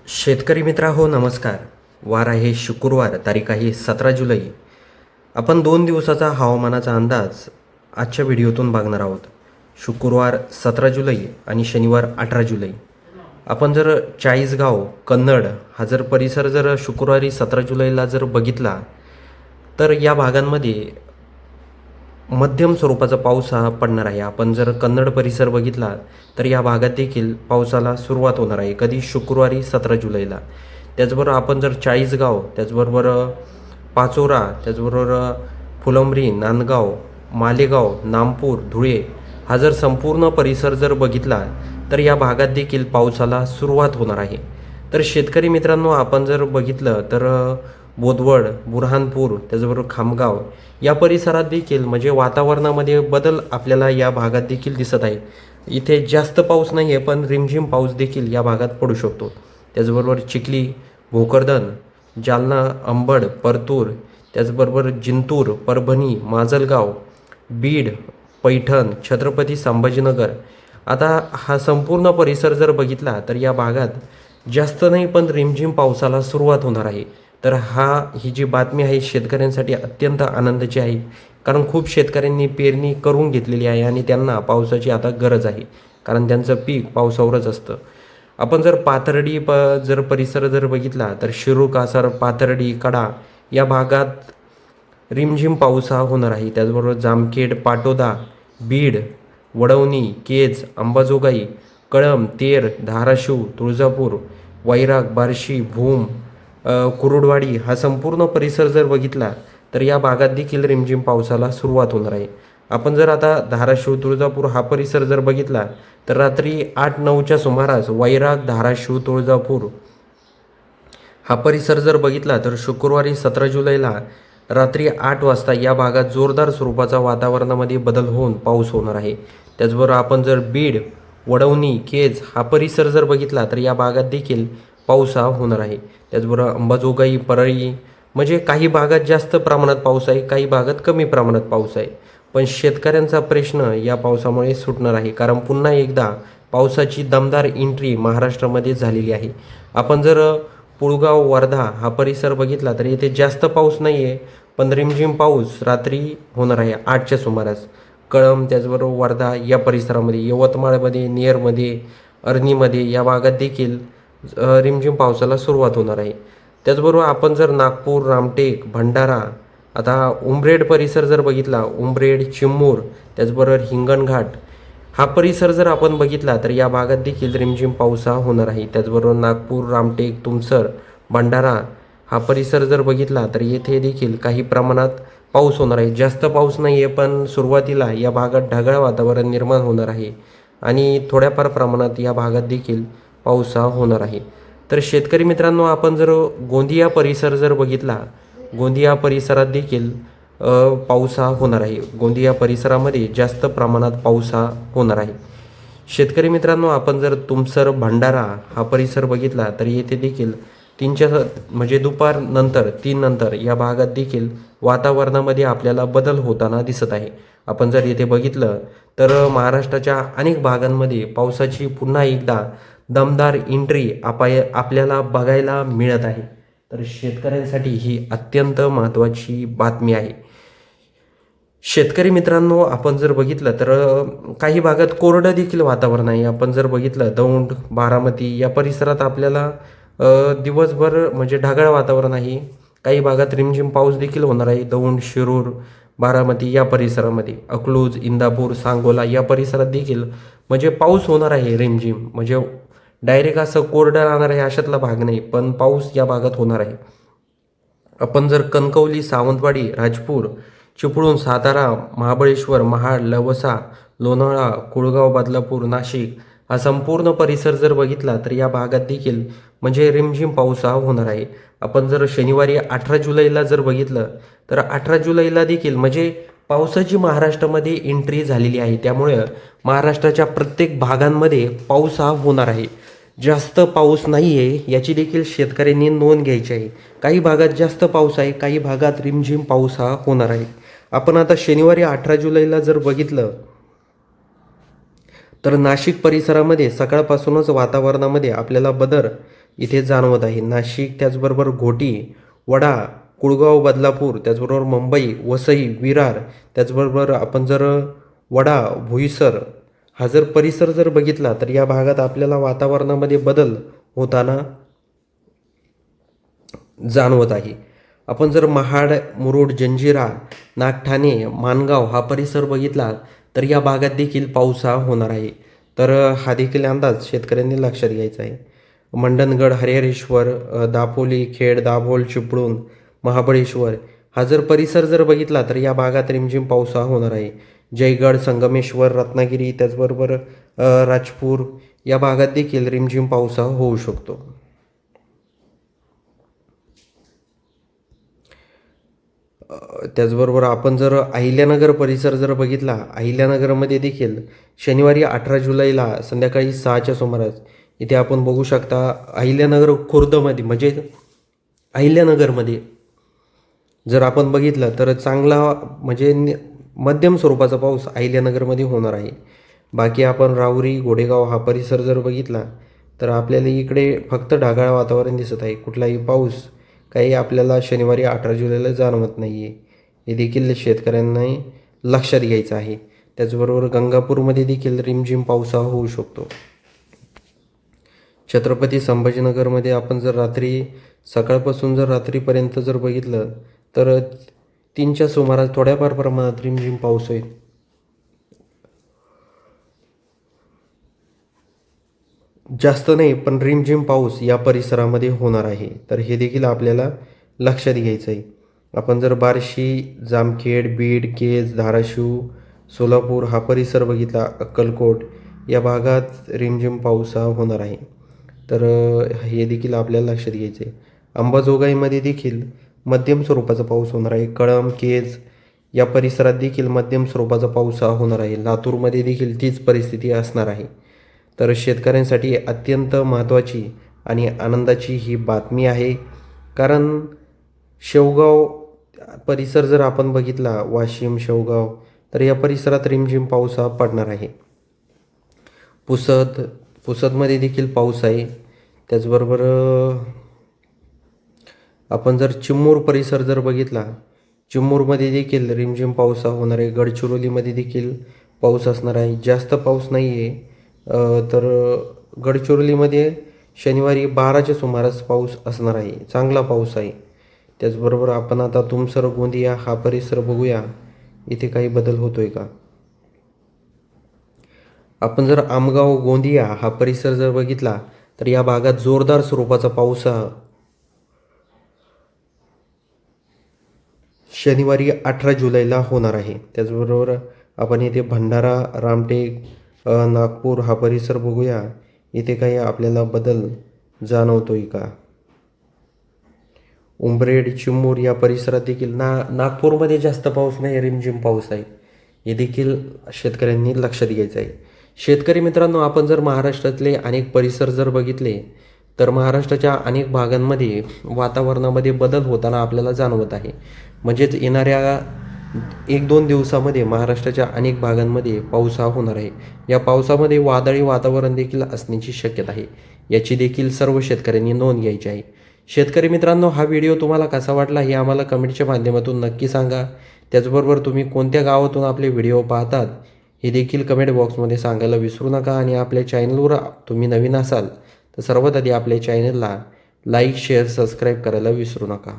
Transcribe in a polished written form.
शेतकरी मित्रांनो नमस्कार. वार आहे शुक्रवार, तारीख आहे 17 जुलै. आपण 2 दिवसाचा हवामानाचा अंदाज आजच्या व्हिडिओतून बघणार आहोत. शुक्रवार 17 जुलै आणि शनिवार 18 जुलै. आपण जर चाळीसगाव कन्नड हा जर परिसर जर शुक्रवारी 17 जुलैला जर बघितला तर या भागांमध्ये मध्यम स्वरूपाचा पाऊस हा पडणार आहे. आपण जर कन्नड परिसर बघितला तर या भागात देखील पावसाला सुरुवात होणार आहे. कधी शुक्रवारी 17 जुलैला. त्याचबरोबर आपण जर चाळीसगाव, त्याचबरोबर पाचोरा, त्याचबरोबर फुलंब्री, नांदगाव, मालेगाव, नामपूर, धुळे हा जर संपूर्ण परिसर जर बघितला तर या भागात देखील पावसाला सुरुवात होणार आहे. तर शेतकरी मित्रांनो आपण जर बघितलं तर बोदवड, बुरहानपूर, त्याचबरोबर खामगाव या परिसरात देखील म्हणजे वातावरणामध्ये बदल आपल्याला या भागात देखील दिसत आहे. इथे जास्त पाऊस नाही आहे पण रिमझिम पाऊस देखील या भागात पडू शकतो. त्याचबरोबर चिखली, भोकरदन, जालना, अंबड, परतूर, त्याचबरोबर जिंतूर, परभणी, माजलगाव, बीड, पैठण, छत्रपती संभाजीनगर. आता हा संपूर्ण परिसर जर बघितला तर या भागात जास्त नाही पण रिमझिम पावसाला सुरुवात होणार आहे. तर ही जी बातमी आहे शेतकऱ्यांसाठी अत्यंत आनंदाची आहे. कारण खूप शेतकऱ्यांनी पेरणी करून घेतलेली आहे आणि त्यांना पावसाची आता गरज आहे. कारण त्यांचं पीक पावसावरच असतं. आपण जर पाथर्डी जर परिसर जर बघितला तर शिरूर, कासार, पाथर्डी, कडा या भागात रिमझिम पाऊस हा होणार आहे. त्याचबरोबर जामखेड, पाटोदा, बीड, वडवणी, केज, अंबाजोगाई, कळंब, तेर, धाराशिव, तुळजापूर, वैराग, बार्शी, भूम, कुरुडवाडी हा संपूर्ण परिसर जर बघितला तर या भागात देखील रिमझिम पावसाला सुरुवात होणार आहे. आपण जर आता धाराशिव, तुळजापूर हा परिसर जर बघितला तर रात्री 8-9च्या सुमारास वैराग, धाराशिव, तुळजापूर हा परिसर जर बघितला तर शुक्रवारी 17 जुलैला रात्री 8 वाजता या भागात जोरदार स्वरूपाचा वातावरणामध्ये बदल होऊन पाऊस होणार आहे. त्याचबरोबर आपण जर बीड, वडवणी, केज हा परिसर जर बघितला तर या भागात देखील पाऊस हा होणार आहे. त्याचबरोबर अंबाजोगाई, परळी म्हणजे काही भागात जास्त प्रमाणात पाऊस आहे, काही भागात कमी प्रमाणात पाऊस आहे. पण शेतकऱ्यांचा प्रश्न या पावसामुळे सुटणार आहे. कारण पुन्हा एकदा पावसाची दमदार एंट्री महाराष्ट्रामध्ये झालेली आहे. आपण जर पुळगाव, वर्धा हा परिसर बघितला तर येथे जास्त पाऊस नाही आहे पण रिमझिम पाऊस रात्री होणार आहे 8च्या सुमारास. कळंब, त्याचबरोबर वर्धा या परिसरामध्ये, यवतमाळमध्ये, नेरमध्ये, अरनीमध्ये या भागात देखील रिमझिम पावसाला सुरुवात होणार आहे. त्याचबरोबर आपण जर नागपूर, रामटेक, भंडारा, आता उमरेड परिसर जर बघितला, उमरेड, चिमूर, त्याचबरोबर हिंगणघाट हा परिसर जर आपण बघितला तर या भागात देखील रिमझिम पाऊस हा होणार आहे. त्याचबरोबर नागपूर, रामटेक, तुमसर, भंडारा हा परिसर जर बघितला तर येथे देखील काही प्रमाणात पाऊस होणार आहे. जास्त पाऊस नाही आहे पण सुरुवातीला या भागात ढगाळ वातावरण निर्माण होणार आहे आणि थोड्याफार प्रमाणात या भागात देखील पाऊस हा होणार आहे. तर शेतकरी मित्रांनो आपण जर गोंदिया परिसर जर बघितला, गोंदिया परिसरात देखील पाऊस हा होणार आहे. गोंदिया परिसरामध्ये जास्त प्रमाणात पाऊस हा होणार आहे. शेतकरी मित्रांनो आपण जर तुमसर, भंडारा हा परिसर बघितला तर येथे देखील 3च्या म्हणजे दुपार नंतर 3 नंतर या भागात देखील वातावरणामध्ये आपल्याला बदल होताना दिसत आहे. आपण जर येथे बघितलं तर महाराष्ट्राच्या अनेक भागांमध्ये पावसाची पुन्हा एकदा दमदार एंट्री आपल्याला बघायला मिळत आहे. तर शेतकऱ्यांसाठी ही अत्यंत महत्त्वाची बातमी आहे. शेतकरी मित्रांनो आपण जर बघितलं तर काही भागात कोरडं देखील वातावरण आहे. आपण जर बघितलं दौंड, बारामती या परिसरात आपल्याला दिवसभर म्हणजे ढगाळ वातावरण आहे. काही भागात रिमझिम पाऊस देखील होणार आहे. दौंड, शिरूर, बारामती या परिसरामध्ये, अकलूज, इंदापूर, सांगोला या परिसरात देखील म्हणजे पाऊस होणार आहे. रिमझिम म्हणजे डायरेक्ट असं कोरडं राहणार आहे अशातला भाग नाही पण पाऊस या भागात होणार आहे. आपण जर कणकवली, सावंतवाडी, राजपूर, चिपळूण, सातारा, महाबळेश्वर, महाड, लवसा, लोणावळा, कुळगाव, बदलापूर, नाशिक हा संपूर्ण परिसर जर बघितला तर या भागात देखील म्हणजे रिमझिम पाऊस हा होणार आहे. आपण जर शनिवारी 18 जुलैला जर बघितलं तर 18 जुलैला देखील म्हणजे पावसाची महाराष्ट्रामध्ये एंट्री झालेली आहे. त्यामुळे महाराष्ट्राच्या प्रत्येक भागांमध्ये पाऊस हा होणार आहे. जास्त पाऊस नाही आहे याची देखील शेतकऱ्यांनी नोंद घ्यायची आहे. काही भागात जास्त पाऊस आहे, काही भागात रिमझिम पाऊस हा होणार आहे. आपण आता शनिवारी 18 जुलैला जर बघितलं तर नाशिक परिसरामध्ये सकाळपासूनच वातावरणामध्ये आपल्याला इथे जाणवत आहे. नाशिक, त्याचबरोबर घोटी, वडा, कुळगाव, बदलापूर, त्याचबरोबर मुंबई, वसई, विरार, त्याचबरोबर आपण जर वडा, भोईसर हा जर परिसर जर बघितला तर या भागात आपल्याला वातावरणामध्ये बदल होताना जाणवत आहे. आपण जर महाड, मुरुड, जंजिरा, नागठाणे, माणगाव हा परिसर बघितला तर या भागात देखील पाऊस हा होणार आहे. तर हा देखील अंदाज शेतकऱ्यांनी लक्षात घ्यायचा आहे. मंडणगड, हरिहरेश्वर, दापोली, खेड, दाभोळ, चिपळूण, महाबळेश्वर हा जर परिसर जर बघितला तर या भागात रिमझिम पाऊस हा होणार आहे. जयगड, संगमेश्वर, रत्नागिरी, त्याचबरोबर राजपूर या भागात देखील रिमझिम पाऊस हा होऊ शकतो. त्याचबरोबर आपण जर अहिल्यानगर परिसर जर बघितला, अहिल्यानगरमध्ये देखील शनिवारी 18 जुलैला संध्याकाळी 6च्या सुमारास इथे आपण बघू शकता अहिल्यानगर खुर्दमध्ये म्हणजे अहिल्यानगरमध्ये जर आपण बघितलं तर चांगला म्हणजे मध्यम स्वरूपाचा पाऊस अहिल्यानगरमध्ये होणार आहे. बाकी आपण राहुरी, गोडेगाव हा परिसर जर बघितला तर आपल्याला इकडे फक्त ढगाळ वातावरण दिसत आहे. कुठलाही पाऊस काही आपल्याला शनिवारी 18 जुलैला जाणवत नाही आहे. हे देखील शेतकऱ्यांना लक्षात घ्यायचं आहे. त्याचबरोबर गंगापूरमध्ये देखील रिमझिम पाऊस हा होऊ शकतो. छत्रपती संभाजीनगरमध्ये आपण जर रात्री सकाळपासून जर रात्रीपर्यंत जर बघितलं तर 3च्या सुमारास थोड्याफार प्रमाणात रिमझिम पाऊस होईल. जास्त नाही पण रिमझिम पाऊस या परिसरामध्ये होणार आहे. तर हे देखील आपल्याला लक्षात घ्यायचं आहे. आपण जर बार्शी, जामखेड, बीड, केज, धाराशिव, सोलापूर हा परिसर बघितला, अक्कलकोट या भागात रिमझिम पाऊस हा होणार आहे. तर हे देखील आपल्याला लक्षात घ्यायचं आहे. अंबाजोगाईमध्ये देखील मध्यम स्वरूपाचा पाऊस होणार आहे. कळंब, केज या परिसरात देखील मध्यम स्वरूपाचा पाऊस हा होणार आहे. लातूरमध्ये देखील तीच परिस्थिती असणार आहे. तर शेतकऱ्यांसाठी अत्यंत महत्त्वाची आणि आनंदाची ही बातमी आहे. कारण शेवगाव परिसर जर आपण बघितला, वाशिम, शेवगाव तर या परिसरात रिमझिम पाऊस हा पडणार आहे. पुसदमध्ये देखील पाऊस आहे. त्याचबरोबर आपण जर चिमूर परिसर जर बघितला, चिमूरमध्ये देखील रिमझिम पाऊस हा होणार आहे. गडचिरोलीमध्ये देखील पाऊस असणार आहे. जास्त पाऊस नाही आहे. तर गडचिरोलीमध्ये शनिवारी 12च्या सुमारास पाऊस असणार आहे. चांगला पाऊस आहे. त्याचबरोबर आपण आता तुमसर, गोंदिया हा परिसर बघूया, इथे काही बदल होतोय का. आपण जर आमगाव, गोंदिया हा परिसर जर बघितला तर या भागात जोरदार स्वरूपाचा पाऊस हा शनिवारी 18 जुलैला होणार आहे. त्याचबरोबर आपण इथे भंडारा, रामटेक, नागपूर हा परिसर बघूया, इथे काही आपल्याला बदल जाणवतोय का. उंबरेड, चिमूर या परिसरात देखील नागपूरमध्ये जास्त पाऊस नाही, रिमझिम पाऊस आहे. हे देखील शेतकऱ्यांनी लक्षात घ्यायचं आहे. शेतकरी मित्रांनो, आपण जर महाराष्ट्रातले अनेक परिसर जर बघितले तर महाराष्ट्राच्या अनेक भागांमध्ये वातावरणामध्ये बदल होताना आपल्याला जाणवत आहे. म्हणजेच येणाऱ्या 1-2 दिवसामध्ये महाराष्ट्राच्या अनेक भागांमध्ये पाऊस हा होणार आहे. या पावसामध्ये वादळी वातावरण देखील असण्याची शक्यता आहे. याची देखील सर्व शेतकऱ्यांनी नोंद घ्यायची आहे. शेतकरी मित्रांनो, हा व्हिडिओ तुम्हाला कसा वाटला हे आम्हाला कमेंटच्या माध्यमातून नक्की सांगा. त्याचबरोबर तुम्ही कोणत्या गावातून आपले व्हिडिओ पाहतात हे देखील कमेंट बॉक्समध्ये सांगायला विसरू नका. आणि आपल्या चॅनलवर तुम्ही नवीन असाल तर सर्वात आधी आपल्या चॅनलला लाईक, शेअर, सबस्क्राईब करायला विसरू नका.